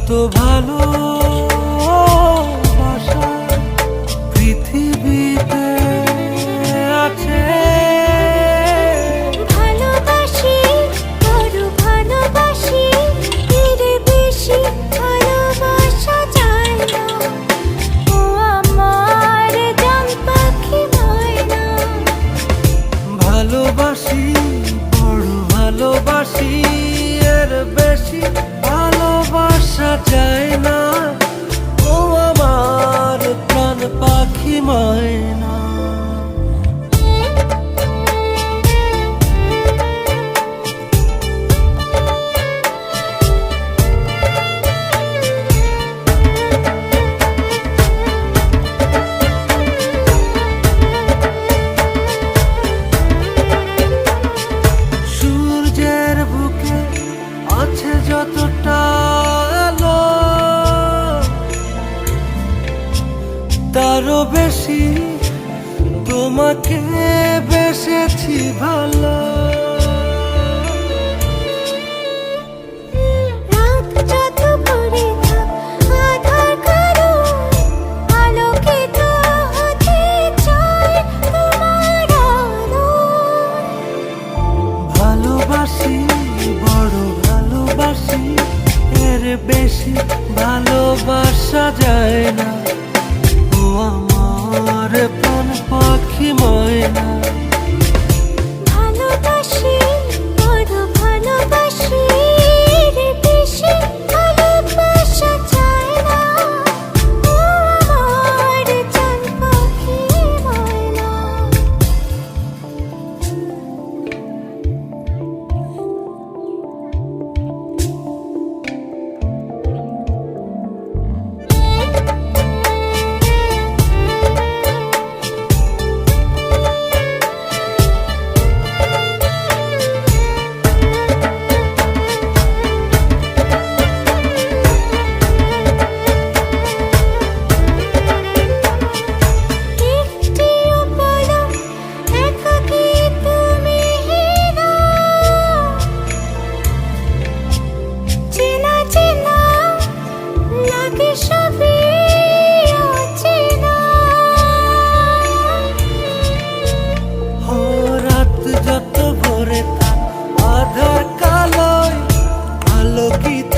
যত ভালো পৃথিবীতে আছে, ভালোবাসি বড় ভালোবাসি, এর বেশি ভালোবাসা যায় না। ও আমার জান পাখি ময়না, ভালোবাসি বড় ভালোবাসি, এর বেশি ভালোবাসা যায় না। ও আমার প্রাণ পাখি ময়না। সূর্যের বুকে আছে যতটা আলো, তারও বেশি তোমাকে বেসেছি ভালো। রাত যত ভরে থাক আধার কারো, আলোকিত হতে চাই তোমার আলোয়। ভালোবাসি বড় ভালোবাসি, এর বেশি ভালোবাসা যায় না। ও আমার প্রাণ পাখি ময়না। ভালোবাসি বড় ভালোবাসি, এর বেশি ভালোবাসা যায় না। ও আমার জান পাখি ময়না। একটিও পলক একাকী তুমি হীরা, চেনা চেনা লাগে সবই অচেনা। ও রাত যত ভরে থাক আধার কালোয়, আলোকিত